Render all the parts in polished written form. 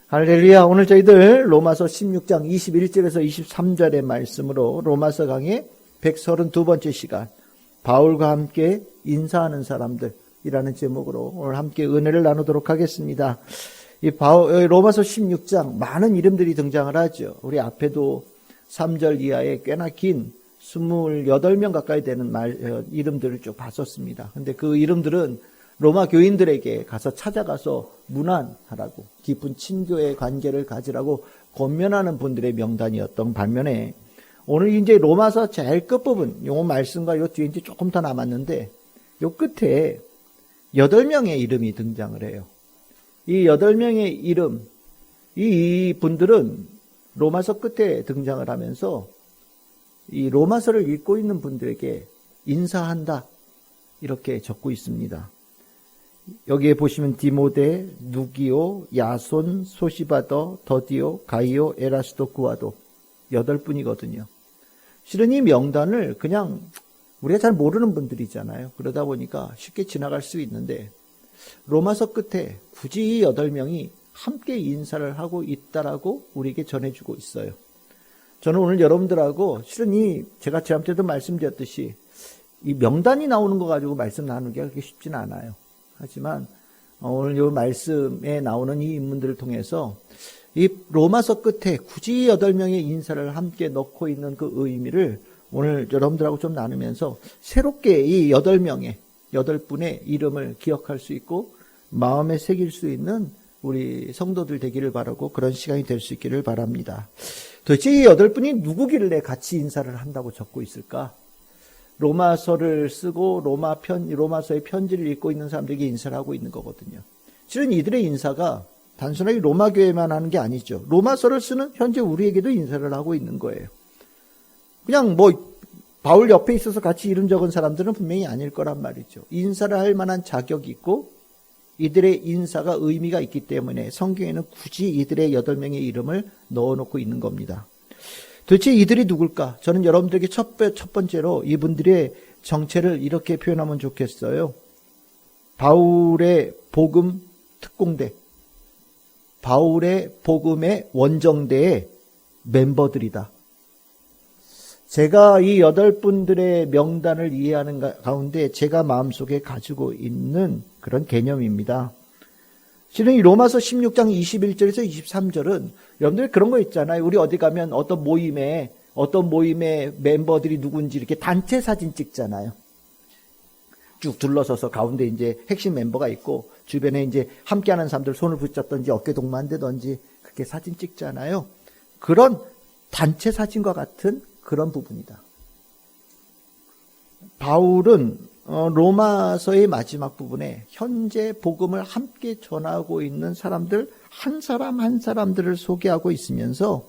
할렐루야. 오늘 저희들 로마서 16장 21절에서 23절의 말씀으로 로마서 강의 132번째 시간, 바울과 함께 인사하는 사람들이라는 제목으로 오늘 함께 은혜를 나누도록 하겠습니다. 로마서 16장 많은 이름들이 등장을 하죠. 우리 앞에도 3절 이하에 꽤나 긴 28명 가까이 되는 이름들을 쭉 봤었습니다. 근데 그 이름들은 로마 교인들에게 가서 찾아가서 문안하라고, 깊은 친교의 관계를 가지라고 권면하는 분들의 명단이었던 반면에, 오늘 이제 로마서 제일 끝부분, 요 말씀과 요 뒤에 이제 조금 더 남았는데, 요 끝에 8명의 이름이 등장을 해요. 이 8명의 이름, 이 분들은 로마서 끝에 등장을 하면서 이 로마서를 읽고 있는 분들에게 인사한다, 이렇게 적고 있습니다. 여기에 보시면 디모데, 누기오, 야손, 소시바더, 더디오, 가이오, 에라스도, 구아도 8분이거든요. 실은 이 명단을 그냥 우리가 잘 모르는 분들이잖아요. 그러다 보니까 쉽게 지나갈 수 있는데, 로마서 끝에 굳이 이 8명이 함께 인사를 하고 있다라고 우리에게 전해주고 있어요. 저는 오늘 여러분들하고 실은 제가 지난주에도 말씀드렸듯이 이 명단이 나오는 거 가지고 말씀 나누기가 그렇게 쉽지는 않아요. 하지만 오늘 이 말씀에 나오는 이 인물들을 통해서 이 로마서 끝에 굳이 8명의 인사를 함께 넣고 있는 그 의미를 오늘 여러분들하고 좀 나누면서 새롭게 이 8분의 이름을 기억할 수 있고 마음에 새길 수 있는 우리 성도들 되기를 바라고, 그런 시간이 될 수 있기를 바랍니다. 도대체 이 8분이 누구길래 같이 인사를 한다고 적고 있을까? 로마서를 쓰고 로마서의 편지를 읽고 있는 사람들에게 인사를 하고 있는 거거든요. 실은 이들의 인사가 단순하게 로마 교회만 하는 게 아니죠. 로마서를 쓰는 현재 우리에게도 인사를 하고 있는 거예요. 그냥 바울 옆에 있어서 같이 이름 적은 사람들은 분명히 아닐 거란 말이죠. 인사를 할 만한 자격이 있고 이들의 인사가 의미가 있기 때문에 성경에는 굳이 이들의 8명의 이름을 넣어놓고 있는 겁니다. 도대체 이들이 누굴까? 저는 여러분들에게 첫 번째로 이분들의 정체를 이렇게 표현하면 좋겠어요. 바울의 복음 특공대, 바울의 복음의 원정대의 멤버들이다. 제가 이 8분들의 명단을 이해하는 가운데 제가 마음속에 가지고 있는 그런 개념입니다. 실은 이 로마서 16장 21절에서 23절은 여러분들 그런 거 있잖아요. 우리 어디 가면 어떤 모임의 멤버들이 누군지 이렇게 단체 사진 찍잖아요. 쭉 둘러서서 가운데 이제 핵심 멤버가 있고 주변에 이제 함께하는 사람들 손을 붙잡든지 어깨 동무한다든지 그렇게 사진 찍잖아요. 그런 단체 사진과 같은 그런 부분이다. 바울은 로마서의 마지막 부분에 현재 복음을 함께 전하고 있는 사람들 한 사람 한 사람들을 소개하고 있으면서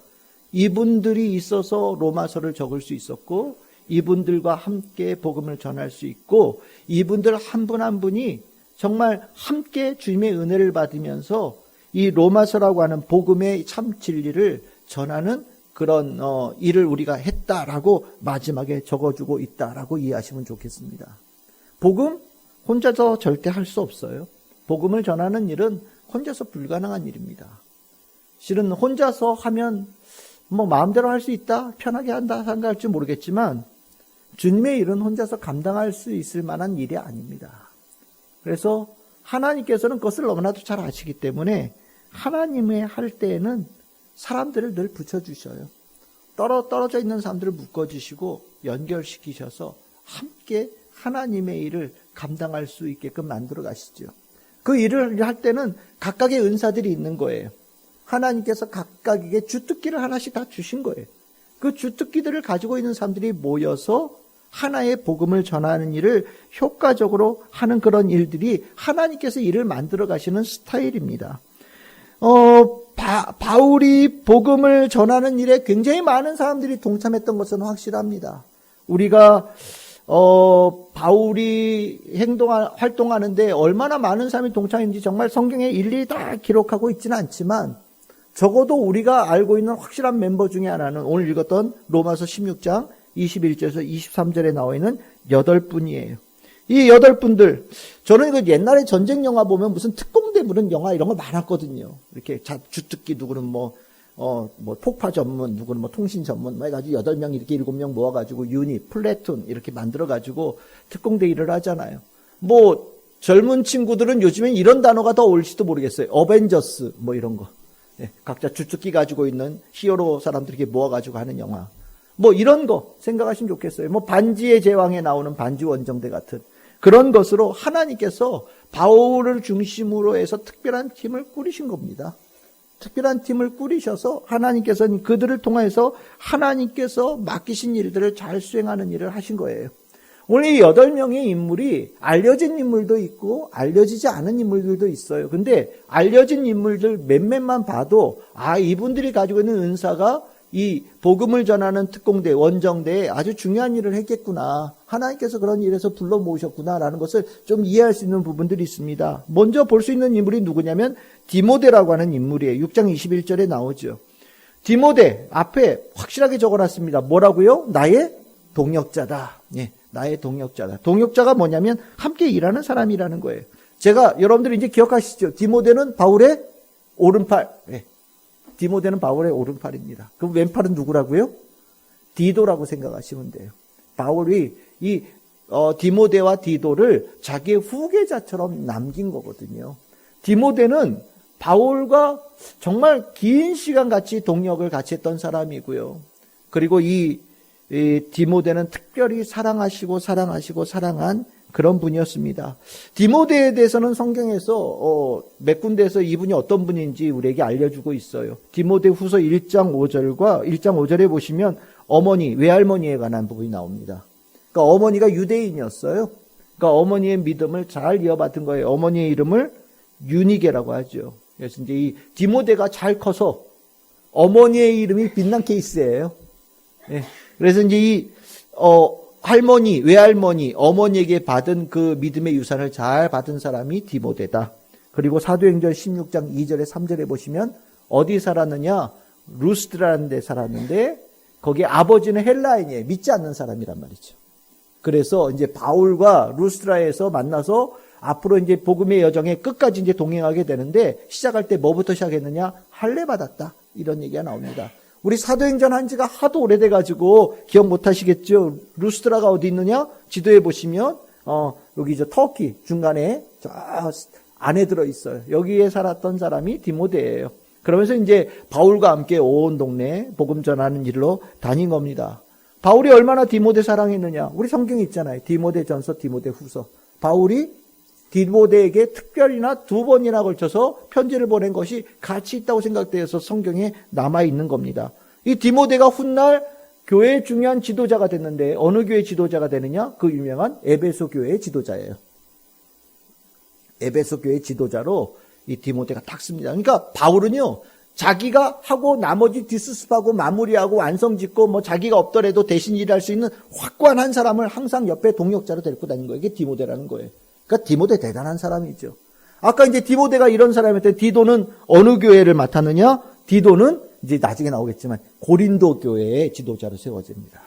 이분들이 있어서 로마서를 적을 수 있었고, 이분들과 함께 복음을 전할 수 있고, 이분들 한 분 한 분이 정말 함께 주님의 은혜를 받으면서 이 로마서라고 하는 복음의 참 진리를 전하는 그런 일을 우리가 했다라고 마지막에 적어주고 있다라고 이해하시면 좋겠습니다. 복음 혼자서 절대 할 수 없어요. 복음을 전하는 일은 혼자서 불가능한 일입니다. 실은 혼자서 하면 마음대로 할 수 있다, 편하게 한다 생각할지 모르겠지만 주님의 일은 혼자서 감당할 수 있을 만한 일이 아닙니다. 그래서 하나님께서는 그것을 너무나도 잘 아시기 때문에 하나님의 할 때에는 사람들을 늘 붙여주셔요. 떨어져 있는 사람들을 묶어주시고 연결시키셔서 함께 하나님의 일을 감당할 수 있게끔 만들어 가시죠. 그 일을 할 때는 각각의 은사들이 있는 거예요. 하나님께서 각각에게 주특기를 하나씩 다 주신 거예요. 그 주특기들을 가지고 있는 사람들이 모여서 하나의 복음을 전하는 일을 효과적으로 하는 그런 일들이 하나님께서 일을 만들어 가시는 스타일입니다. 바울이 복음을 전하는 일에 굉장히 많은 사람들이 동참했던 것은 확실합니다. 우리가 바울이 활동하는데 얼마나 많은 사람이 동참했는지 정말 성경에 일일이 다 기록하고 있지는 않지만, 적어도 우리가 알고 있는 확실한 멤버 중에 하나는 오늘 읽었던 로마서 16장 21절에서 23절에 나와 있는 8분이에요. 이 8분들, 저는 그 옛날에 전쟁 영화 보면 무슨 특공대 무슨 영화 이런 거 많았거든요. 이렇게 주특기 누구는 뭐 폭파 전문, 누구는 뭐 통신 전문, 뭐 해가지고 8명 이렇게 7명 모아가지고 유닛, 플래툰 이렇게 만들어가지고 특공대 일을 하잖아요. 뭐 젊은 친구들은 요즘엔 이런 단어가 더 올지도 모르겠어요. 어벤져스 뭐 이런 거. 네, 각자 주특기 가지고 있는 히어로 사람들 이렇게 모아가지고 하는 영화. 뭐 이런 거 생각하시면 좋겠어요. 뭐 반지의 제왕에 나오는 반지 원정대 같은 그런 것으로 하나님께서 바울을 중심으로 해서 특별한 팀을 꾸리신 겁니다. 특별한 팀을 꾸리셔서 하나님께서는 그들을 통해서 하나님께서 맡기신 일들을 잘 수행하는 일을 하신 거예요. 오늘 이 8명의 인물이 알려진 인물도 있고 알려지지 않은 인물들도 있어요. 근데 알려진 인물들 몇몇만 봐도 이분들이 가지고 있는 은사가 이 복음을 전하는 특공대, 원정대에 아주 중요한 일을 했겠구나. 하나님께서 그런 일에서 불러 모으셨구나라는 것을 좀 이해할 수 있는 부분들이 있습니다. 먼저 볼 수 있는 인물이 누구냐면 디모데라고 하는 인물이에요. 6장 21절에 나오죠. 디모데 앞에 확실하게 적어놨습니다. 뭐라고요? 나의 동역자다. 예, 나의 동역자다. 동역자가 뭐냐면 함께 일하는 사람이라는 거예요. 제가 여러분들이 이제 기억하시죠? 디모데는 바울의 오른팔. 예. 디모데는 바울의 오른팔입니다. 그럼 왼팔은 누구라고요? 디도라고 생각하시면 돼요. 바울이 이 디모데와 디도를 자기의 후계자처럼 남긴 거거든요. 디모데는 바울과 정말 긴 시간 같이 동역을 같이 했던 사람이고요. 그리고 이 디모데는 특별히 사랑한 그런 분이었습니다. 디모데에 대해서는 성경에서 몇 군데에서 이분이 어떤 분인지 우리에게 알려주고 있어요. 디모데 후서 1장 5절과 1장 5절에 보시면 어머니, 외할머니에 관한 부분이 나옵니다. 그러니까 어머니가 유대인이었어요. 그러니까 어머니의 믿음을 잘 이어받은 거예요. 어머니의 이름을 유니게라고 하죠. 그래서 이제 이 디모데가 잘 커서 어머니의 이름이 빛난 케이스예요. 예. 그래서 이제 이 할머니, 외할머니, 어머니에게 받은 그 믿음의 유산을 잘 받은 사람이 디모데다. 그리고 사도행전 16장 2절에 3절에 보시면 어디 살았느냐? 루스드라는 데 살았는데 거기에 아버지는 헬라인이에요. 믿지 않는 사람이란 말이죠. 그래서 이제 바울과 루스드라에서 만나서 앞으로 이제 복음의 여정에 끝까지 이제 동행하게 되는데 시작할 때 뭐부터 시작했느냐? 할례 받았다. 이런 얘기가 나옵니다. 우리 사도행전 한 지가 하도 오래돼가지고 기억 못 하시겠죠? 루스드라가 어디 있느냐? 지도에 보시면, 여기 터키 중간에 저 안에 들어있어요. 여기에 살았던 사람이 디모데예요. 그러면서 이제 바울과 함께 온 동네 복음 전하는 일로 다닌 겁니다. 바울이 얼마나 디모데 사랑했느냐? 우리 성경에 있잖아요. 디모데 전서, 디모데 후서. 바울이 디모데에게 특별히나 2번이나 걸쳐서 편지를 보낸 것이 가치 있다고 생각되어서 성경에 남아있는 겁니다. 이 디모데가 훗날 교회의 중요한 지도자가 됐는데 어느 교회 지도자가 되느냐? 그 유명한 에베소 교회의 지도자예요. 에베소 교회의 지도자로 이 디모데가 딱 씁니다. 그러니까 바울은요, 자기가 하고 나머지 뒷수습하고 마무리하고 완성짓고 뭐 자기가 없더라도 대신 일할 수 있는 확고한 한 사람을 항상 옆에 동역자로 데리고 다닌 거예요. 이게 디모데라는 거예요. 그러니까 디모데 대단한 사람이죠. 아까 이제 디모데가 이런 사람이었는데 디도는 어느 교회를 맡았느냐? 디도는 이제 나중에 나오겠지만 고린도 교회의 지도자로 세워집니다.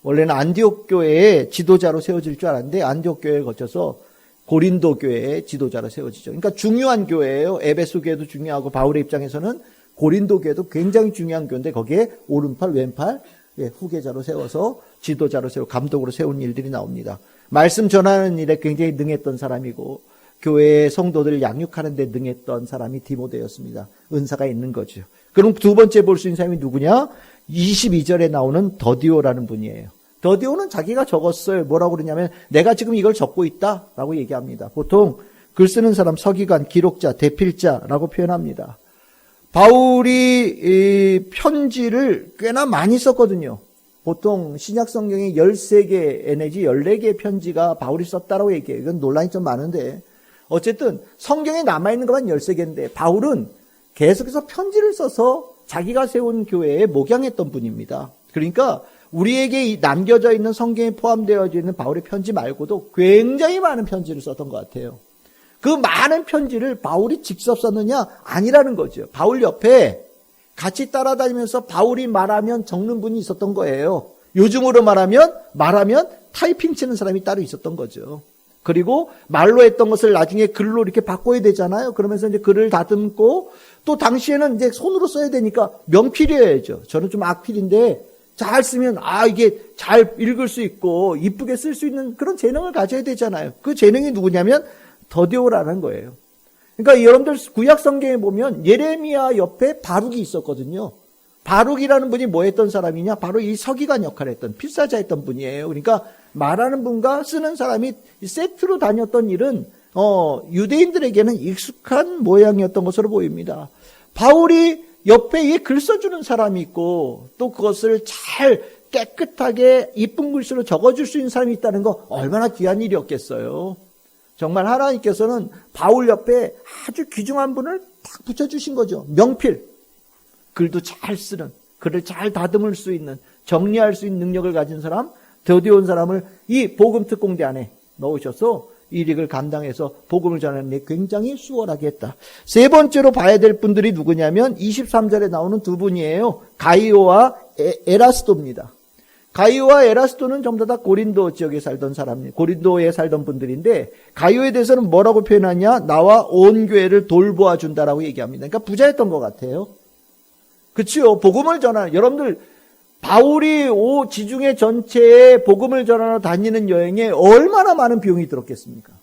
원래는 안디옥 교회의 지도자로 세워질 줄 알았는데 안디옥 교회를 거쳐서 고린도 교회의 지도자로 세워지죠. 그러니까 중요한 교회예요. 에베소 교회도 중요하고 바울의 입장에서는 고린도 교회도 굉장히 중요한 교회인데 거기에 오른팔 왼팔 후계자로 세워서 지도자로 세우고 감독으로 세운 일들이 나옵니다. 말씀 전하는 일에 굉장히 능했던 사람이고 교회의 성도들을 양육하는 데 능했던 사람이 디모데였습니다. 은사가 있는 거죠. 그럼 두 번째 볼 수 있는 사람이 누구냐? 22절에 나오는 더디오라는 분이에요. 더디오는 자기가 적었어요. 뭐라고 그러냐면 내가 지금 이걸 적고 있다라고 얘기합니다. 보통 글 쓰는 사람 서기관, 기록자, 대필자라고 표현합니다. 바울이 이 편지를 꽤나 많이 썼거든요. 보통 신약 성경에 13개 내지 14개의 편지가 바울이 썼다라고 얘기해요. 이건 논란이 좀 많은데 어쨌든 성경에 남아있는 것만 13개인데 바울은 계속해서 편지를 써서 자기가 세운 교회에 목양했던 분입니다. 그러니까 우리에게 남겨져 있는 성경에 포함되어 있는 바울의 편지 말고도 굉장히 많은 편지를 썼던 것 같아요. 그 많은 편지를 바울이 직접 썼느냐? 아니라는 거죠. 바울 옆에 같이 따라다니면서 바울이 말하면 적는 분이 있었던 거예요. 요즘으로 말하면 타이핑 치는 사람이 따로 있었던 거죠. 그리고 말로 했던 것을 나중에 글로 이렇게 바꿔야 되잖아요. 그러면서 이제 글을 다듬고 또 당시에는 이제 손으로 써야 되니까 명필이어야죠. 저는 좀 악필인데 잘 쓰면 이게 잘 읽을 수 있고 이쁘게 쓸 수 있는 그런 재능을 가져야 되잖아요. 그 재능이 누구냐면 더디오라는 거예요. 그러니까 여러분들 구약 성경에 보면 예레미야 옆에 바룩이 있었거든요. 바룩이라는 분이 뭐 했던 사람이냐? 바로 이 서기관 역할을 했던 필사자 했던 분이에요. 그러니까 말하는 분과 쓰는 사람이 세트로 다녔던 일은 유대인들에게는 익숙한 모양이었던 것으로 보입니다. 바울이 옆에 이 글 써주는 사람이 있고 또 그것을 잘 깨끗하게 이쁜 글씨로 적어줄 수 있는 사람이 있다는 거 얼마나 귀한 일이었겠어요. 정말 하나님께서는 바울 옆에 아주 귀중한 분을 딱 붙여주신 거죠. 명필, 글도 잘 쓰는, 글을 잘 다듬을 수 있는, 정리할 수 있는 능력을 가진 사람, 더디온 사람을 이 복음 특공대 안에 넣으셔서 이 일을 감당해서 복음을 전하는 데 굉장히 수월하게 했다. 세 번째로 봐야 될 분들이 누구냐면 23절에 나오는 두 분이에요. 가이오와 에라스도입니다. 가이오와 에라스도는 전부 다 고린도 지역에 살던 사람입니다. 고린도에 살던 분들인데 가이오에 대해서는 뭐라고 표현하냐? 나와 온 교회를 돌보아 준다라고 얘기합니다. 그러니까 부자였던 것 같아요. 그렇죠. 복음을 전하는 여러분들 바울이 지중해 전체에 복음을 전하러 다니는 여행에 얼마나 많은 비용이 들었겠습니까?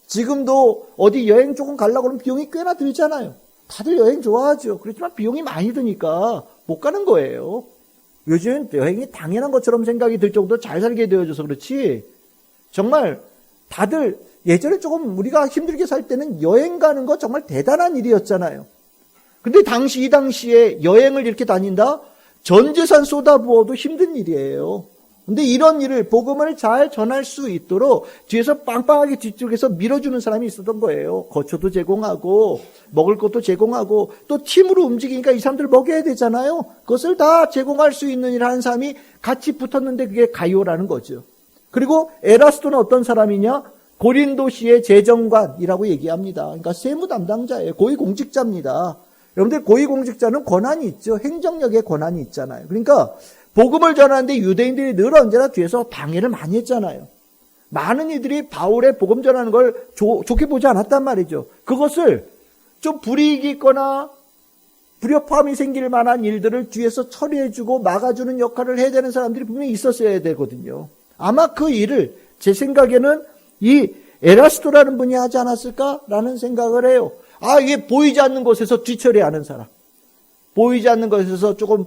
지금도 어디 여행 조금 가려고 하면 비용이 꽤나 들잖아요. 다들 여행 좋아하죠. 그렇지만 비용이 많이 드니까 못 가는 거예요. 요즘 여행이 당연한 것처럼 생각이 들 정도로 잘 살게 되어져서 그렇지 정말 다들 예전에 조금 우리가 힘들게 살 때는 여행 가는 거 정말 대단한 일이었잖아요. 근데 이 당시에 여행을 이렇게 다닌다? 전 재산 쏟아부어도 힘든 일이에요. 근데 이런 일을 복음을 잘 전할 수 있도록 뒤에서 빵빵하게 뒤쪽에서 밀어주는 사람이 있었던 거예요. 거처도 제공하고 먹을 것도 제공하고 또 팀으로 움직이니까 이 사람들 먹여야 되잖아요. 그것을 다 제공할 수 있는 일을 하는 사람이 같이 붙었는데 그게 가이오라는 거죠. 그리고 에라스도는 어떤 사람이냐? 고린도시의 재정관이라고 얘기합니다. 그러니까 세무 담당자예요. 고위공직자입니다. 여러분들 고위공직자는 권한이 있죠. 행정력에 권한이 있잖아요. 그러니까 복음을 전하는데 유대인들이 늘 언제나 뒤에서 방해를 많이 했잖아요. 많은 이들이 바울의 복음 전하는 걸 좋게 보지 않았단 말이죠. 그것을 좀 불이익이 있거나 불협화음이 생길 만한 일들을 뒤에서 처리해주고 막아주는 역할을 해야 되는 사람들이 분명히 있었어야 되거든요. 아마 그 일을 제 생각에는 이 에라스도라는 분이 하지 않았을까라는 생각을 해요. 이게 보이지 않는 곳에서 뒤처리하는 사람. 보이지 않는 곳에서 조금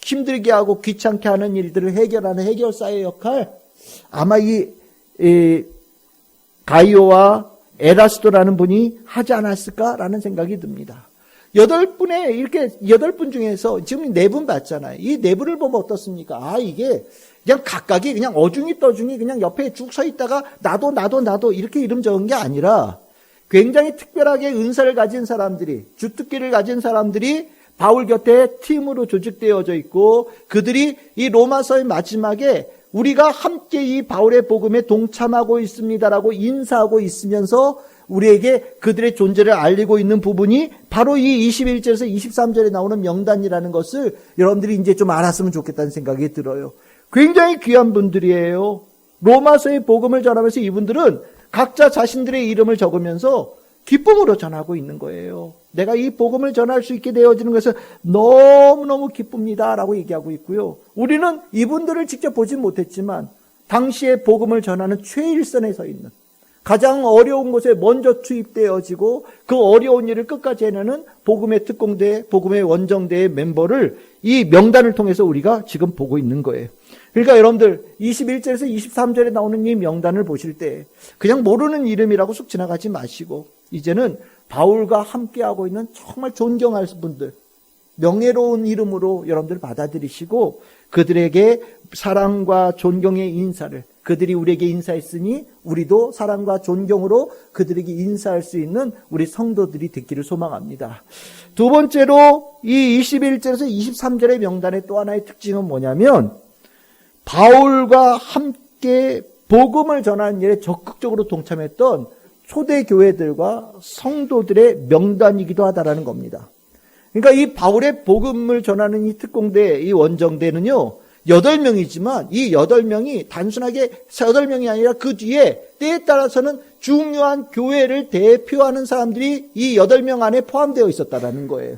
힘들게 하고 귀찮게 하는 일들을 해결하는 해결사의 역할. 아마 이 가이오와 에라스도라는 분이 하지 않았을까라는 생각이 듭니다. 8분 중에서 지금 4분 봤잖아요. 이 4분을 보면 어떻습니까? 이게 그냥 각각이 그냥 어중이 떠중이 그냥 옆에 쭉 서 있다가 나도 이렇게 이름 적은 게 아니라 굉장히 특별하게 은사를 가진 사람들이, 주특기를 가진 사람들이 바울 곁에 팀으로 조직되어져 있고 그들이 이 로마서의 마지막에 우리가 함께 이 바울의 복음에 동참하고 있습니다라고 인사하고 있으면서 우리에게 그들의 존재를 알리고 있는 부분이 바로 이 21절에서 23절에 나오는 명단이라는 것을 여러분들이 이제 좀 알았으면 좋겠다는 생각이 들어요. 굉장히 귀한 분들이에요. 로마서의 복음을 전하면서 이분들은 각자 자신들의 이름을 적으면서 기쁨으로 전하고 있는 거예요. 내가 이 복음을 전할 수 있게 되어지는 것은 너무너무 기쁩니다 라고 얘기하고 있고요. 우리는 이분들을 직접 보진 못했지만 당시에 복음을 전하는 최일선에 서 있는 가장 어려운 곳에 먼저 투입되어지고 그 어려운 일을 끝까지 해내는 복음의 특공대, 복음의 원정대의 멤버를 이 명단을 통해서 우리가 지금 보고 있는 거예요. 그러니까 여러분들 21절에서 23절에 나오는 이 명단을 보실 때 그냥 모르는 이름이라고 쑥 지나가지 마시고 이제는 바울과 함께하고 있는 정말 존경할 분들, 명예로운 이름으로 여러분들 받아들이시고 그들에게 사랑과 존경의 인사를 그들이 우리에게 인사했으니 우리도 사랑과 존경으로 그들에게 인사할 수 있는 우리 성도들이 됐기를 소망합니다. 두 번째로 이 21절에서 23절의 명단의 또 하나의 특징은 뭐냐면 바울과 함께 복음을 전하는 일에 적극적으로 동참했던 초대교회들과 성도들의 명단이기도 하다라는 겁니다. 그러니까 이 바울의 복음을 전하는 이 특공대, 이 원정대는요, 8명이지만 이 8명이 단순하게 8명이 아니라 그 뒤에 때에 따라서는 중요한 교회를 대표하는 사람들이 이 8명 안에 포함되어 있었다라는 거예요.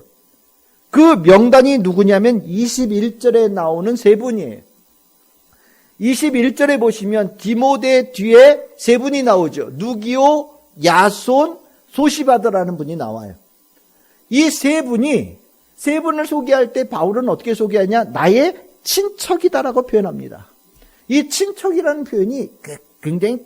그 명단이 누구냐면 21절에 나오는 세 분이에요. 21절에 보시면 디모데 뒤에 세 분이 나오죠. 누기오, 야손, 소시바드라는 분이 나와요. 이 세 분을 소개할 때 바울은 어떻게 소개하냐? 나의 친척이다라고 표현합니다. 이 친척이라는 표현이 굉장히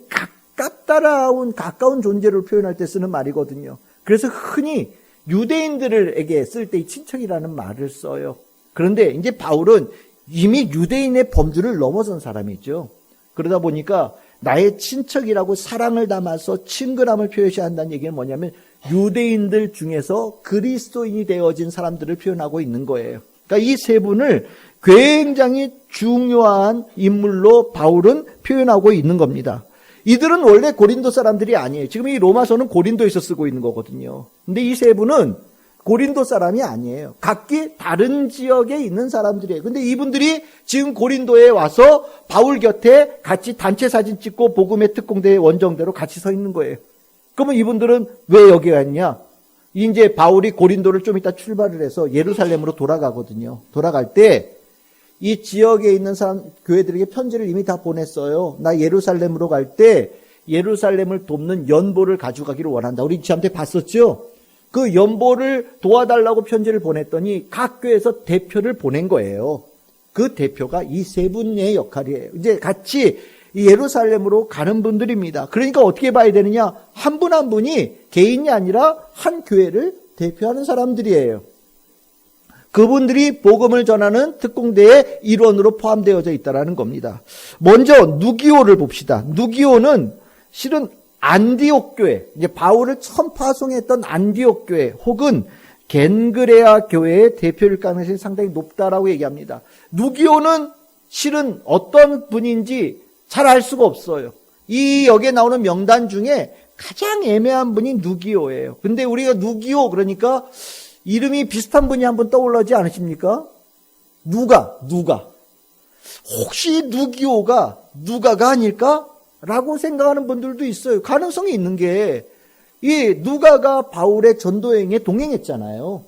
가까운 존재를 표현할 때 쓰는 말이거든요. 그래서 흔히 유대인들에게 쓸 때 이 친척이라는 말을 써요. 그런데 이제 바울은 이미 유대인의 범주를 넘어선 사람이죠. 그러다 보니까 나의 친척이라고 사랑을 담아서 친근함을 표시한다는 얘기는 뭐냐면 유대인들 중에서 그리스도인이 되어진 사람들을 표현하고 있는 거예요. 그러니까 이 세 분을 굉장히 중요한 인물로 바울은 표현하고 있는 겁니다. 이들은 원래 고린도 사람들이 아니에요. 지금 이 로마서는 고린도에서 쓰고 있는 거거든요. 근데 이 세 분은 고린도 사람이 아니에요. 각기 다른 지역에 있는 사람들이에요. 근데 이분들이 지금 고린도에 와서 바울 곁에 같이 단체 사진 찍고 복음의 특공대의 원정대로 같이 서 있는 거예요. 그러면 이분들은 왜 여기 왔냐? 이제 바울이 고린도를 좀 이따 출발을 해서 예루살렘으로 돌아가거든요. 돌아갈 때 이 지역에 있는 사람, 교회들에게 편지를 이미 다 보냈어요. 나 예루살렘으로 갈 때 예루살렘을 돕는 연보를 가져가기를 원한다. 우리 지한테 봤었죠? 그 연보를 도와달라고 편지를 보냈더니 각 교회에서 대표를 보낸 거예요. 그 대표가 이 세 분의 역할이에요. 이제 같이 예루살렘으로 가는 분들입니다. 그러니까 어떻게 봐야 되느냐? 한 분 한 분이 개인이 아니라 한 교회를 대표하는 사람들이에요. 그분들이 복음을 전하는 특공대의 일원으로 포함되어져 있다는 겁니다. 먼저 누기오를 봅시다. 누기오는 실은 안디옥 교회, 이제 바울을 처음 파송했던 안디옥 교회 혹은 겐그레아 교회의 대표일 가능성이 상당히 높다라고 얘기합니다. 누기오는 실은 어떤 분인지 잘 알 수가 없어요. 이 여기에 나오는 명단 중에 가장 애매한 분이 누기오예요. 근데 우리가 누기오 그러니까 이름이 비슷한 분이 한 분 떠올라지 않으십니까? 누가. 혹시 누기오가 누가가 아닐까? 라고 생각하는 분들도 있어요. 가능성이 있는 게, 이 누가가 바울의 전도여행에 동행했잖아요.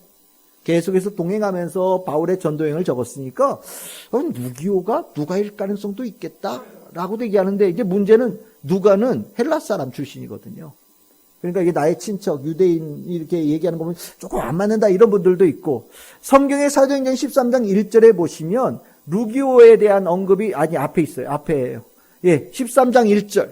계속해서 동행하면서 바울의 전도여행을 적었으니까, 누기오가 누가일 가능성도 있겠다라고도 얘기하는데, 이제 문제는 누가는 헬라 사람 출신이거든요. 그러니까 이게 나의 친척, 유대인 이렇게 얘기하는 거 보면 조금 안 맞는다 이런 분들도 있고, 성경의 사도행전 13장 1절에 보시면 누기오에 대한 언급이 앞에 있어요. 앞에예요. 13장 1절.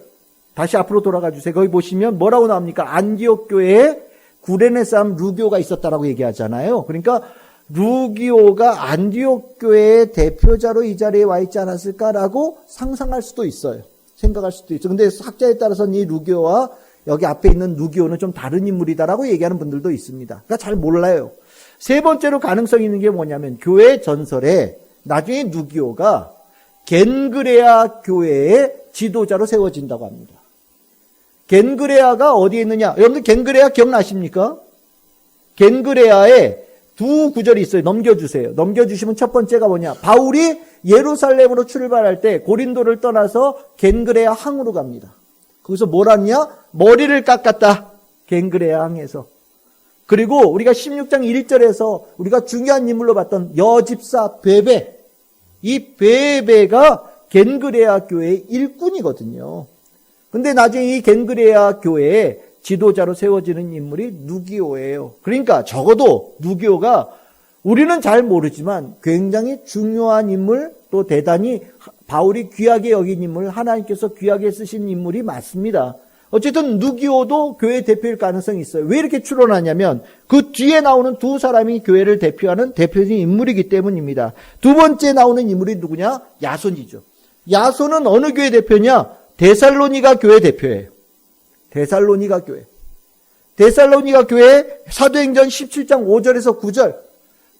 다시 앞으로 돌아가 주세요. 거기 보시면 뭐라고 나옵니까? 안디옥 교회에 구레네 사람 루기오가 있었다라고 얘기하잖아요. 그러니까 루기오가 안디옥 교회의 대표자로 이 자리에 와 있지 않았을까라고 상상할 수도 있어요. 생각할 수도 있죠. 근데 학자에 따라서는 이 루기오와 여기 앞에 있는 누기오는 좀 다른 인물이다라고 얘기하는 분들도 있습니다. 그러니까 잘 몰라요. 세 번째로 가능성이 있는 게 뭐냐면 교회 전설에 나중에 누기오가 겐그레아 교회의 지도자로 세워진다고 합니다. 겐그레아가 어디에 있느냐? 여러분들 겐그레아 기억나십니까? 겐그레아에 두 구절이 있어요. 넘겨주세요. 넘겨주시면 첫 번째가 뭐냐? 바울이 예루살렘으로 출발할 때 고린도를 떠나서 겐그레아 항으로 갑니다. 거기서 뭘 하냐? 머리를 깎았다. 겐그레아 항에서. 그리고 우리가 16장 1절에서 우리가 중요한 인물로 봤던 여집사 베베. 이 베베가 겐그레아 교회의 일꾼이거든요. 근데 나중에 이 겐그레아 교회의 지도자로 세워지는 인물이 누기오예요. 그러니까 적어도 누기오가 우리는 잘 모르지만 굉장히 중요한 인물, 또 대단히 바울이 귀하게 여긴 인물, 하나님께서 귀하게 쓰신 인물이 맞습니다. 어쨌든 누기오도 교회 대표일 가능성이 있어요. 왜 이렇게 추론하냐면 그 뒤에 나오는 두 사람이 교회를 대표하는 대표적인 인물이기 때문입니다. 두 번째 나오는 인물이 누구냐? 야손이죠. 야손은 어느 교회 대표냐? 데살로니가 교회 대표예요. 데살로니가 교회. 데살로니가 교회 사도행전 17장 5절에서 9절.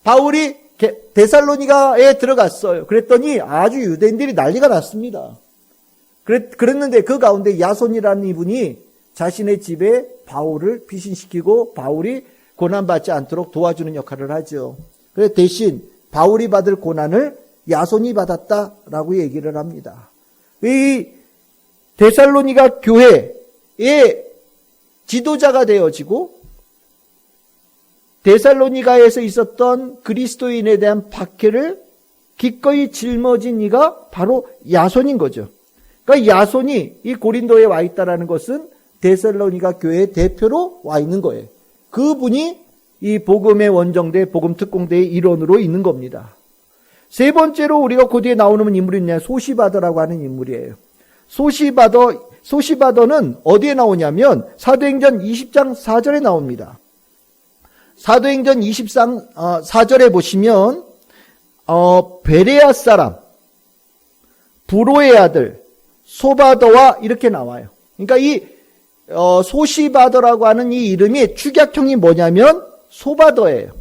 바울이 데살로니가에 들어갔어요. 그랬더니 아주 유대인들이 난리가 났습니다. 그랬는데 그 가운데 야손이라는 이분이 자신의 집에 바울을 피신시키고 바울이 고난받지 않도록 도와주는 역할을 하죠. 그래서 대신 바울이 받을 고난을 야손이 받았다라고 얘기를 합니다. 이 데살로니가 교회의 지도자가 되어지고 데살로니가에서 있었던 그리스도인에 대한 박해를 기꺼이 짊어진 이가 바로 야손인 거죠. 그러니까 야손이 이 고린도에 와 있다라는 것은 데살로니가 교회의 대표로 와 있는 거예요. 그분이 이 복음의 원정대, 복음 특공대의 일원으로 있는 겁니다. 세 번째로 우리가 그 뒤에 나오는 인물이 있냐, 소시바더라고 하는 인물이에요. 소시바더는 어디에 나오냐면 사도행전 20장 4절에 나옵니다. 사도행전 20장 4절에 보시면 베레아 사람 브로의 아들 소바더와 이렇게 나와요. 그러니까 이 소시바더라고 하는 이 이름이 축약형이 뭐냐면 소바더예요.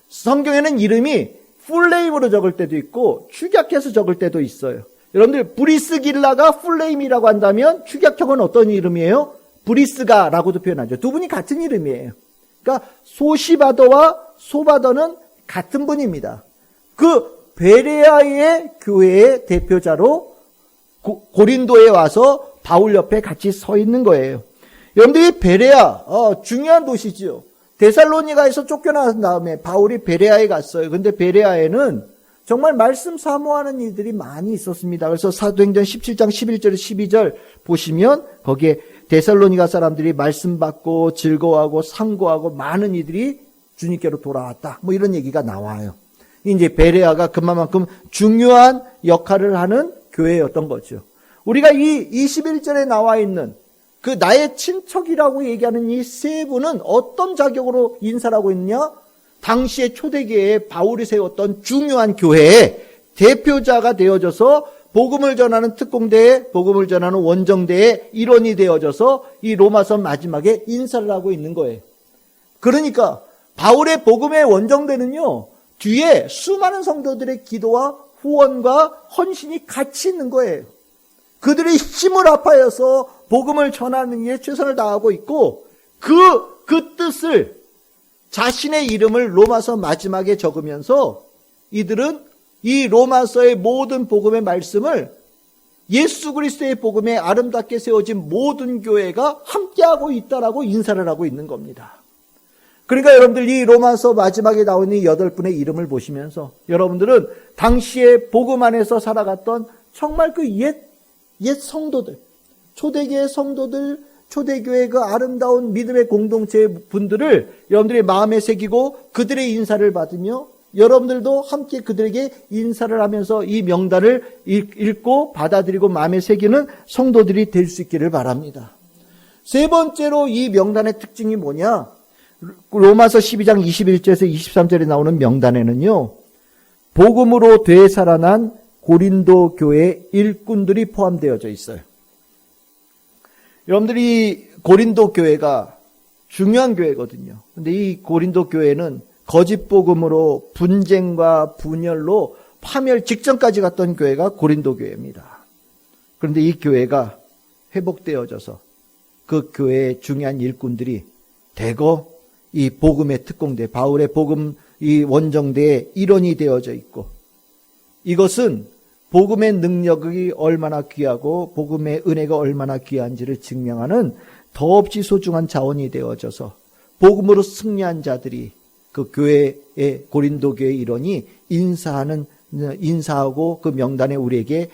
성경에는 이름이 풀네임으로 적을 때도 있고 축약해서 적을 때도 있어요. 여러분들 브리스길라가 풀네임이라고 한다면 축약형은 어떤 이름이에요? 브리스가라고도 표현하죠. 두 분이 같은 이름이에요. 그러니까 소시바더와 소바더는 같은 분입니다. 그 베레아의 교회의 대표자로 고린도에 와서 바울 옆에 같이 서 있는 거예요. 여러분들이 베레아 중요한 도시지요. 데살로니가에서 쫓겨난 다음에 바울이 베레아에 갔어요. 근데 베레아에는 정말 말씀 사모하는 이들이 많이 있었습니다. 그래서 사도행전 17장 11절 12절 보시면 거기에 데살로니가 사람들이 말씀 받고 즐거워하고 상고하고 많은 이들이 주님께로 돌아왔다. 뭐 이런 얘기가 나와요. 이제 베레아가 그만큼 중요한 역할을 하는 교회였던 거죠. 우리가 이 21절에 나와 있는 그 나의 친척이라고 얘기하는 이 세 분은 어떤 자격으로 인사를 하고 있느냐? 당시의 초대교회에 바울이 세웠던 중요한 교회의 대표자가 되어져서 복음을 전하는 특공대에, 복음을 전하는 원정대의 일원이 되어져서 이 로마서 마지막에 인사를 하고 있는 거예요. 그러니까 바울의 복음의 원정대는요, 뒤에 수많은 성도들의 기도와 후원과 헌신이 같이 있는 거예요. 그들의 힘을 합하여서 복음을 전하는 일에 최선을 다하고 있고 그 뜻을 자신의 이름을 로마서 마지막에 적으면서 이들은 이 로마서의 모든 복음의 말씀을 예수 그리스도의 복음에 아름답게 세워진 모든 교회가 함께하고 있다라고 인사를 하고 있는 겁니다. 그러니까 여러분들 이 로마서 마지막에 나오는 이 8분의 이름을 보시면서 여러분들은 당시에 복음 안에서 살아갔던 정말 그 옛 성도들, 초대교회 성도들, 초대교회 그 아름다운 믿음의 공동체 분들을 여러분들이 마음에 새기고 그들의 인사를 받으며 여러분들도 함께 그들에게 인사를 하면서 이 명단을 읽고 받아들이고 마음에 새기는 성도들이 될 수 있기를 바랍니다. 세 번째로 이 명단의 특징이 뭐냐? 로마서 12장 21절에서 23절에 나오는 명단에는요, 복음으로 되살아난 고린도 교회 일꾼들이 포함되어져 있어요. 여러분들이 고린도 교회가 중요한 교회거든요. 근데 이 고린도 교회는 거짓 복음으로 분쟁과 분열로 파멸 직전까지 갔던 교회가 고린도 교회입니다. 그런데 이 교회가 회복되어져서 그 교회의 중요한 일꾼들이 대거 이 복음의 특공대, 바울의 복음 이 원정대의 일원이 되어져 있고, 이것은 복음의 능력이 얼마나 귀하고 복음의 은혜가 얼마나 귀한지를 증명하는 더없이 소중한 자원이 되어져서 복음으로 승리한 자들이 그 교회의 고린도 교회 일원이 인사하고 그 명단에 우리에게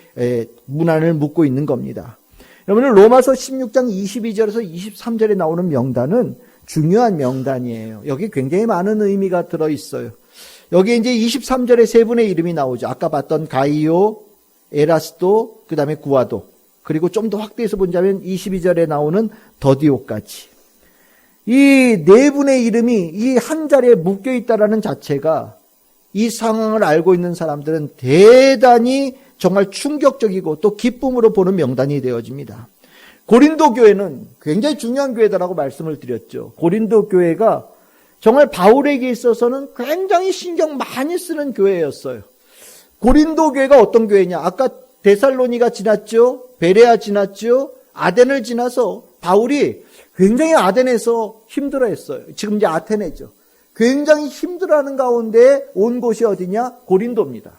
문안을 묻고 있는 겁니다. 여러분, 로마서 16장 22절에서 23절에 나오는 명단은 중요한 명단이에요. 여기 굉장히 많은 의미가 들어있어요. 여기 이제 23절에 세 분의 이름이 나오죠. 아까 봤던 가이오, 에라스도, 그 다음에 구아도, 그리고 좀 더 확대해서 본다면 22절에 나오는 더디오까지. 이 네 분의 이름이 이 한 자리에 묶여 있다라는 자체가 이 상황을 알고 있는 사람들은 대단히 정말 충격적이고 또 기쁨으로 보는 명단이 되어집니다. 고린도 교회는 굉장히 중요한 교회다라고 말씀을 드렸죠. 고린도 교회가 정말 바울에게 있어서는 굉장히 신경 많이 쓰는 교회였어요. 고린도 교회가 어떤 교회냐? 아까 데살로니가 지났죠. 베레아 지났죠. 아덴을 지나서 바울이 굉장히 아덴에서 힘들어했어요. 지금 이제 아테네죠. 굉장히 힘들어하는 가운데 온 곳이 어디냐? 고린도입니다.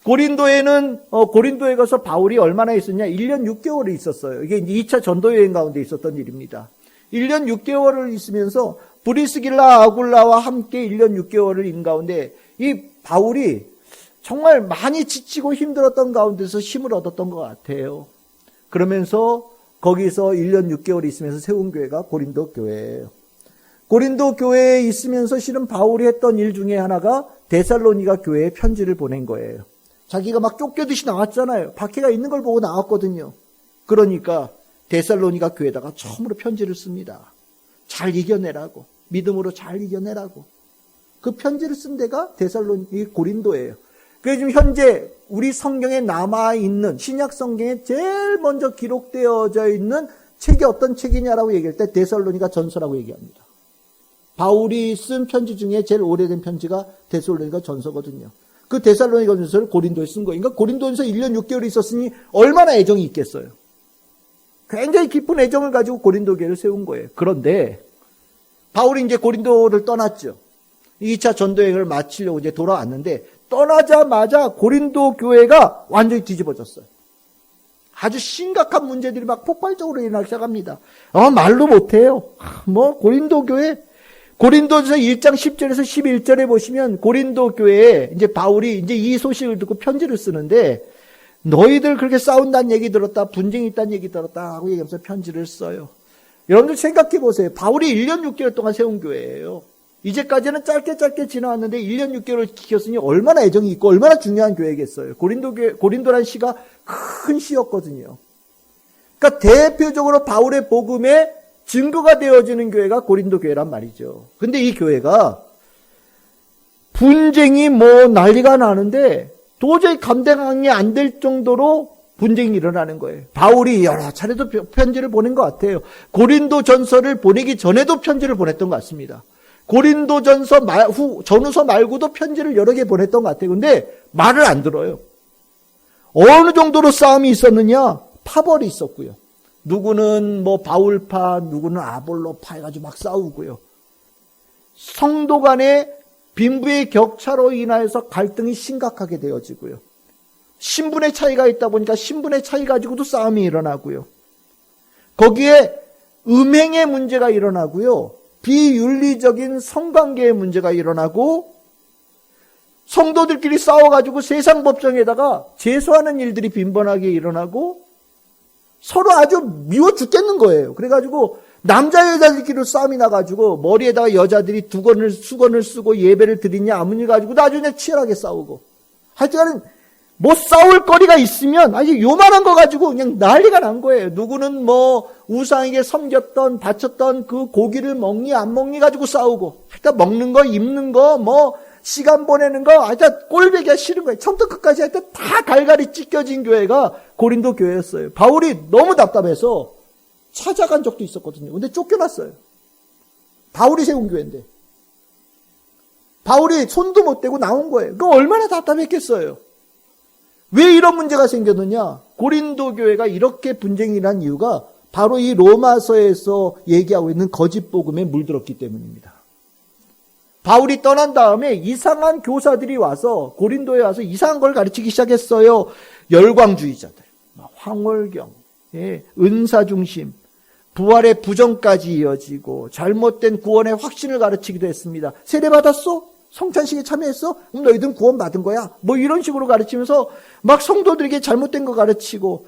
고린도에 가서 바울이 얼마나 있었냐? 1년 6개월이 있었어요. 이게 이제 2차 전도 여행 가운데 있었던 일입니다. 1년 6개월을 있으면서 브리스길라 아굴라와 함께 1년 6개월을 있는 가운데 이 바울이 정말 많이 지치고 힘들었던 가운데서 힘을 얻었던 것 같아요. 그러면서 거기서 1년 6개월 있으면서 세운 교회가 고린도 교회예요. 고린도 교회에 있으면서 실은 바울이 했던 일 중에 하나가 데살로니가 교회에 편지를 보낸 거예요. 자기가 막 쫓겨듯이 나왔잖아요. 박해가 있는 걸 보고 나왔거든요. 그러니까 데살로니가 교회에다가 처음으로 편지를 씁니다. 잘 이겨내라고. 믿음으로 잘 이겨내라고. 그 편지를 쓴 데가 고린도예요. 그래서 지금 현재 우리 성경에 남아있는 신약 성경에 제일 먼저 기록되어져 있는 책이 어떤 책이냐라고 얘기할 때 데살로니가 전서라고 얘기합니다. 바울이 쓴 편지 중에 제일 오래된 편지가 데살로니가 전서거든요. 그 데살로니가 전서를 고린도에 쓴 거예요. 그러니까 고린도에서 1년 6개월이 있었으니 얼마나 애정이 있겠어요. 굉장히 깊은 애정을 가지고 고린도 교회를 세운 거예요. 그런데 바울이 이제 고린도를 떠났죠. 2차 전도여행을 마치려고 이제 돌아왔는데 떠나자마자 고린도 교회가 완전히 뒤집어졌어요. 아주 심각한 문제들이 막 폭발적으로 일어나기 시작합니다. 말로 못해요. 고린도 교회. 고린도전서 1장 10절에서 11절에 보시면 고린도 교회에 이제 바울이 이제 이 소식을 듣고 편지를 쓰는데 너희들 그렇게 싸운다는 얘기 들었다. 분쟁이 있다는 얘기 들었다. 하고 얘기하면서 편지를 써요. 여러분들 생각해 보세요. 바울이 1년 6개월 동안 세운 교회예요. 이제까지는 짧게 지나왔는데 1년 6개월을 지켰으니 얼마나 애정이 있고 얼마나 중요한 교회겠어요. 고린도란 시가 큰 시였거든요. 그러니까 대표적으로 바울의 복음에 증거가 되어지는 교회가 고린도 교회란 말이죠. 근데 이 교회가 분쟁이 난리가 나는데 도저히 감당이 안 될 정도로 분쟁이 일어나는 거예요. 바울이 여러 차례도 편지를 보낸 것 같아요. 고린도 전서를 보내기 전에도 편지를 보냈던 것 같습니다. 고린도 전후서 말고도 편지를 여러 개 보냈던 것 같아요. 근데 말을 안 들어요. 어느 정도로 싸움이 있었느냐? 파벌이 있었고요. 누구는 바울파, 누구는 아볼로파 해가지고 막 싸우고요. 성도 간의 빈부의 격차로 인하여서 갈등이 심각하게 되어지고요. 신분의 차이가 있다 보니까 신분의 차이 가지고도 싸움이 일어나고요. 거기에 음행의 문제가 일어나고요. 비윤리적인 성관계의 문제가 일어나고 성도들끼리 싸워가지고 세상 법정에다가 제소하는 일들이 빈번하게 일어나고 서로 아주 미워 죽겠는 거예요. 그래가지고 남자 여자들끼리 싸움이 나가지고 머리에다가 여자들이 수건을 쓰고 예배를 드리냐 아무니 가지고 나중에 치열하게 싸우고 하여튼 싸울 거리가 있으면 아주 요만한 거 가지고 그냥 난리가 난 거예요. 누구는 우상에게 섬겼던 바쳤던 그 고기를 먹니 안 먹니 가지고 싸우고 하여튼 먹는 거 입는 거 시간 보내는 거 하여튼 꼴배기가 싫은 거예요. 처음부터 끝까지 하여튼 다 갈갈이 찢겨진 교회가 고린도 교회였어요. 바울이 너무 답답해서 찾아간 적도 있었거든요. 근데 쫓겨났어요. 바울이 세운 교회인데 바울이 손도 못 대고 나온 거예요. 그거 얼마나 답답했겠어요. 왜 이런 문제가 생겼느냐? 고린도 교회가 이렇게 분쟁이 일어난 이유가 바로 이 로마서에서 얘기하고 있는 거짓 복음에 물들었기 때문입니다. 바울이 떠난 다음에 이상한 교사들이 와서 고린도에 와서 이상한 걸 가르치기 시작했어요. 열광주의자들, 황홀경, 은사중심, 부활의 부정까지 이어지고 잘못된 구원의 확신을 가르치기도 했습니다. 세례받았어? 성찬식에 참여했어? 그럼 너희들은 구원 받은 거야? 이런 식으로 가르치면서 막 성도들에게 잘못된 거 가르치고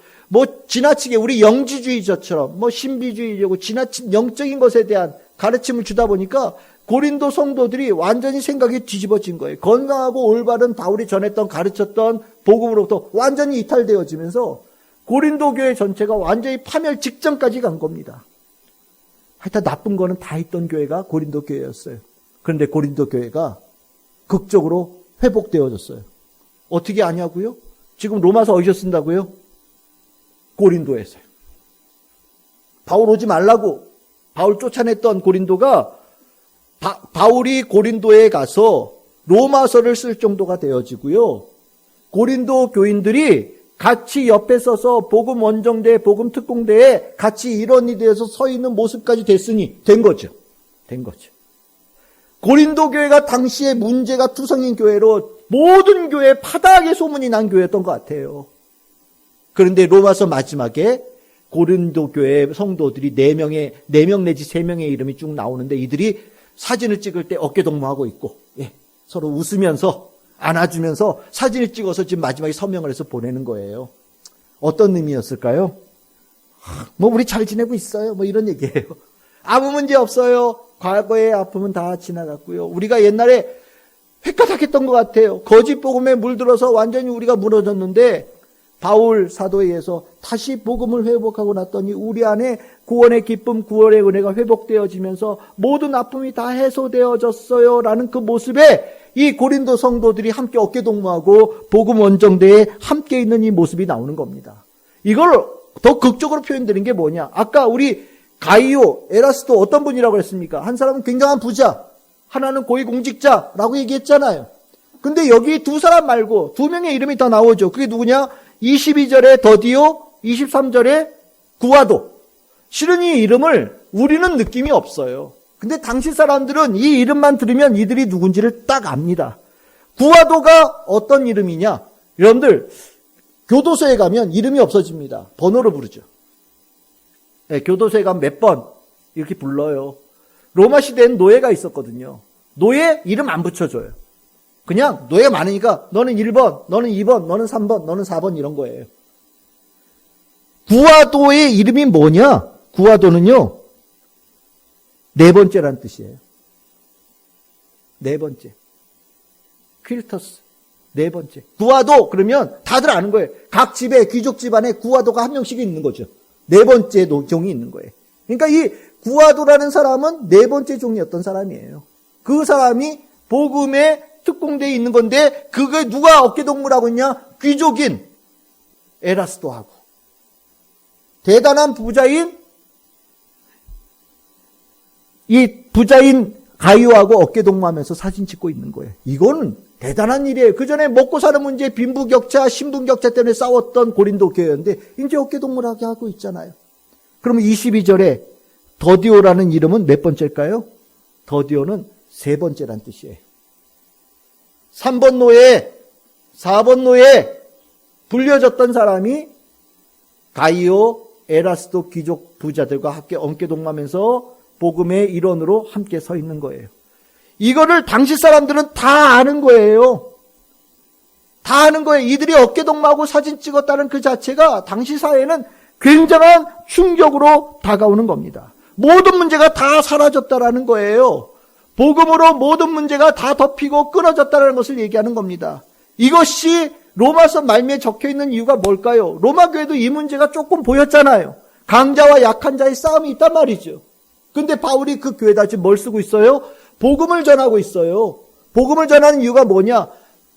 지나치게 우리 영지주의자처럼 신비주의적이고 지나친 영적인 것에 대한 가르침을 주다 보니까 고린도 성도들이 완전히 생각이 뒤집어진 거예요. 건강하고 올바른 바울이 전했던 가르쳤던 복음으로부터 완전히 이탈되어지면서 고린도 교회 전체가 완전히 파멸 직전까지 간 겁니다. 하여튼 나쁜 거는 다 있던 교회가 고린도 교회였어요. 그런데 고린도 교회가 극적으로 회복되어졌어요. 어떻게 아냐고요? 지금 로마서 어디서 쓴다고요? 고린도에서요. 바울 오지 말라고 바울 쫓아냈던 고린도가 바울이 고린도에 가서 로마서를 쓸 정도가 되어지고요. 고린도 교인들이 같이 옆에 서서 복음 원정대, 복음 특공대에 같이 일원이 되어서 서 있는 모습까지 됐으니 된 거죠. 고린도 교회가 당시에 문제가 투성인 교회로 모든 교회 파다하게 소문이 난 교회였던 것 같아요. 그런데 로마서 마지막에 고린도 교회 성도들이 4명 내지 3명의 이름이 쭉 나오는데 이들이 사진을 찍을 때 어깨 동무하고 있고, 서로 웃으면서 안아주면서 사진을 찍어서 지금 마지막에 서명을 해서 보내는 거예요. 어떤 의미였을까요? 우리 잘 지내고 있어요. 이런 얘기예요. 아무 문제 없어요. 과거의 아픔은 다 지나갔고요. 우리가 옛날에 획가닥했던 것 같아요. 거짓 복음에 물들어서 완전히 우리가 무너졌는데 바울 사도에 의해서 다시 복음을 회복하고 났더니 우리 안에 구원의 기쁨, 구원의 은혜가 회복되어지면서 모든 아픔이 다 해소되어졌어요. 라는 그 모습에 이 고린도 성도들이 함께 어깨동무하고 복음 원정대에 함께 있는 이 모습이 나오는 겁니다. 이걸 더 극적으로 표현드린 게 뭐냐? 아까 우리 가이오, 에라스도 어떤 분이라고 했습니까? 한 사람은 굉장한 부자, 하나는 고위공직자라고 얘기했잖아요. 근데 여기 두 사람 말고 2명의 이름이 더 나오죠. 그게 누구냐? 22절에 더디오, 23절에 구아도. 실은 이 이름을 우리는 느낌이 없어요. 근데 당시 사람들은 이 이름만 들으면 이들이 누군지를 딱 압니다. 구아도가 어떤 이름이냐? 여러분들 교도소에 가면 이름이 없어집니다. 번호로 부르죠. 교도소에 가면 몇 번 이렇게 불러요. 로마 시대엔 노예가 있었거든요. 노예 이름 안 붙여줘요. 그냥 노예가 많으니까 너는 1번, 너는 2번, 너는 3번, 너는 4번 이런 거예요. 구아도의 이름이 뭐냐? 구아도는요. 4번째란 뜻이에요. 4번째. 퀼터스. 4번째. 구아도 그러면 다들 아는 거예요. 각 집에 귀족 집안에 구아도가 한 명씩 있는 거죠. 4번째 종이 있는 거예요. 그러니까 이 구아도라는 사람은 4번째 종이었던 사람이에요. 그 사람이 복음에 특공대에 있는 건데 그게 누가 어깨동무라고 했냐? 귀족인 에라스도하고 대단한 부자인 이 부자인 가이오하고 어깨동무하면서 사진 찍고 있는 거예요. 이거는 대단한 일이에요. 그 전에 먹고 사는 문제, 빈부격차, 신분격차 때문에 싸웠던 고린도 교회였는데 이제 어깨동무하게 하고 있잖아요. 그러면 22절에 더디오라는 이름은 몇 번째일까요? 더디오는 3번째란 뜻이에요. 3번 노예, 4번 노예 불려졌던 사람이 가이오, 에라스도 귀족 부자들과 함께 어깨동무하면서 복음의 일원으로 함께 서 있는 거예요. 이거를 당시 사람들은 다 아는 거예요. 다 아는 거예요. 이들이 어깨동무하고 사진 찍었다는 그 자체가 당시 사회에는 굉장한 충격으로 다가오는 겁니다. 모든 문제가 다 사라졌다라는 거예요. 복음으로 모든 문제가 다 덮이고 끊어졌다는 것을 얘기하는 겁니다. 이것이 로마서 말미에 적혀있는 이유가 뭘까요? 로마 교회도 이 문제가 조금 보였잖아요. 강자와 약한 자의 싸움이 있단 말이죠. 근데 바울이 그 교회다 지금 뭘 쓰고 있어요? 복음을 전하고 있어요. 복음을 전하는 이유가 뭐냐?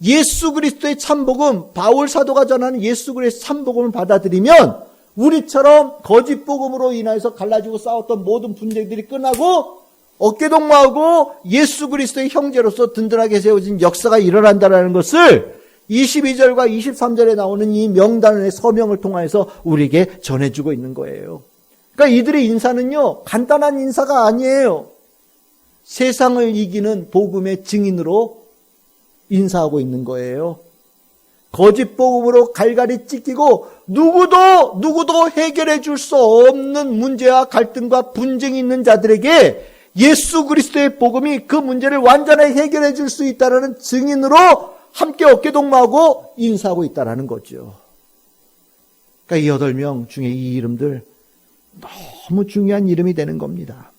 예수 그리스도의 참복음, 바울 사도가 전하는 예수 그리스도의 참복음을 받아들이면 우리처럼 거짓 복음으로 인해서 갈라지고 싸웠던 모든 분쟁들이 끝나고 어깨동무하고 예수 그리스도의 형제로서 든든하게 세워진 역사가 일어난다는 것을 22절과 23절에 나오는 이 명단의 서명을 통해서 우리에게 전해주고 있는 거예요. 그러니까 이들의 인사는요, 간단한 인사가 아니에요. 세상을 이기는 복음의 증인으로 인사하고 있는 거예요. 거짓 복음으로 갈갈이 찢기고 누구도 해결해 줄 수 없는 문제와 갈등과 분쟁이 있는 자들에게 예수 그리스도의 복음이 그 문제를 완전히 해결해 줄 수 있다는 증인으로 함께 어깨동무하고 인사하고 있다는 거죠. 그러니까 이 8명 중에 이 이름들 너무 중요한 이름이 되는 겁니다.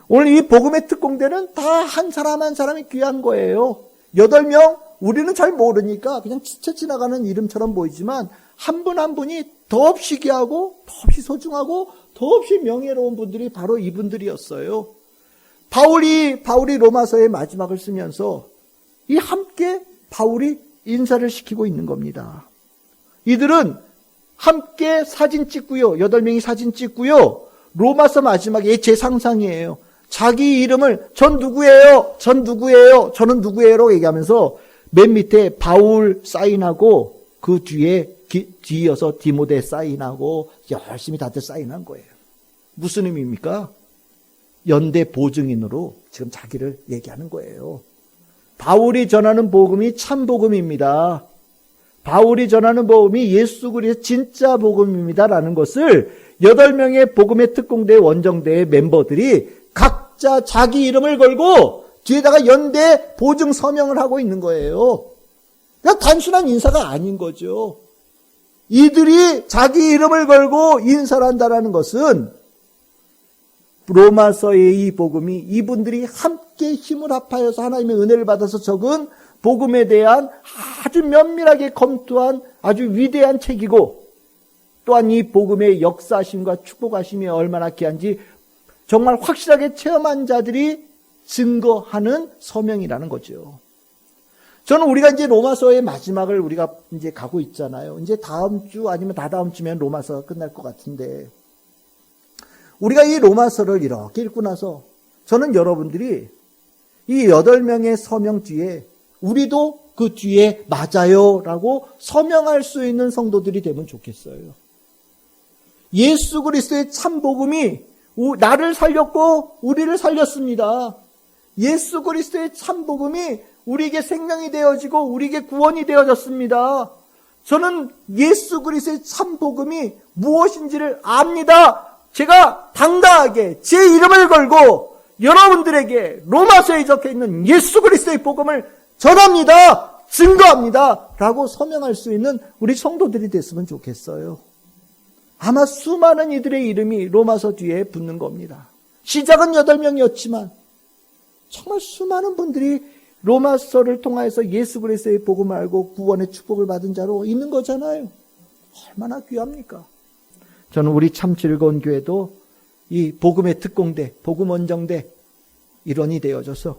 오늘 이 복음의 특공대는 다 한 사람 한 사람이 귀한 거예요. 8명 우리는 잘 모르니까 그냥 스쳐 지나가는 이름처럼 보이지만 한 분 한 분이 더없이 귀하고 더없이 소중하고 더없이 명예로운 분들이 바로 이분들이었어요. 바울이 로마서의 마지막을 쓰면서 이 함께 바울이 인사를 시키고 있는 겁니다. 이들은 함께 사진 찍고요. 8명이 사진 찍고요. 로마서 마지막에 제 상상이에요. 자기 이름을 전 누구예요? 전 누구예요? 저는 누구예요? 얘기하면서 맨 밑에 바울 사인하고 그 뒤에 뒤이어서 디모데 사인하고 열심히 다들 사인한 거예요. 무슨 의미입니까? 연대 보증인으로 지금 자기를 얘기하는 거예요. 바울이 전하는 복음이 참 복음입니다. 바울이 전하는 복음이 예수 그리스도의 진짜 복음입니다라는 것을 8명의 복음의 특공대 원정대의 멤버들이 각자 자기 이름을 걸고 뒤에다가 연대 보증 서명을 하고 있는 거예요. 그냥 단순한 인사가 아닌 거죠. 이들이 자기 이름을 걸고 인사를 한다는 것은 로마서의 이 복음이 이분들이 함께 힘을 합하여서 하나님의 은혜를 받아서 적은 복음에 대한 아주 면밀하게 검토한 아주 위대한 책이고, 또한 이 복음의 역사심과 축복하심이 얼마나 귀한지 정말 확실하게 체험한 자들이 증거하는 서명이라는 거죠. 저는 우리가 이제 로마서의 마지막을 우리가 이제 가고 있잖아요. 이제 다음 주 아니면 다다음 주면 로마서가 끝날 것 같은데, 우리가 이 로마서를 이렇게 읽고 나서 저는 여러분들이 이 8명의 서명 뒤에 우리도 그 뒤에 맞아요 라고 서명할 수 있는 성도들이 되면 좋겠어요. 예수 그리스도의 참 복음이 나를 살렸고 우리를 살렸습니다. 예수 그리스도의 참 복음이 우리에게 생명이 되어지고 우리에게 구원이 되어졌습니다. 저는 예수 그리스도의 참 복음이 무엇인지를 압니다. 제가 당당하게 제 이름을 걸고 여러분들에게 로마서에 적혀있는 예수 그리스도의 복음을 전합니다. 증거합니다. 라고 서명할 수 있는 우리 성도들이 됐으면 좋겠어요. 아마 수많은 이들의 이름이 로마서 뒤에 붙는 겁니다. 시작은 8명이었지만 정말 수많은 분들이 로마서를 통해서 예수 그리스도의 복음을 알고 구원의 축복을 받은 자로 있는 거잖아요. 얼마나 귀합니까? 저는 우리 참 즐거운 교회도 이 복음의 특공대, 복음 원정대 일원이 되어져서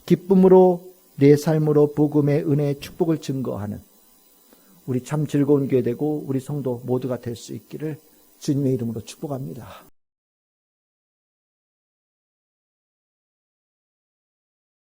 기쁨으로 내 삶으로 복음의 은혜의 축복을 증거하는 우리 참 즐거운 교회 되고 우리 성도 모두가 될 수 있기를 주님의 이름으로 축복합니다.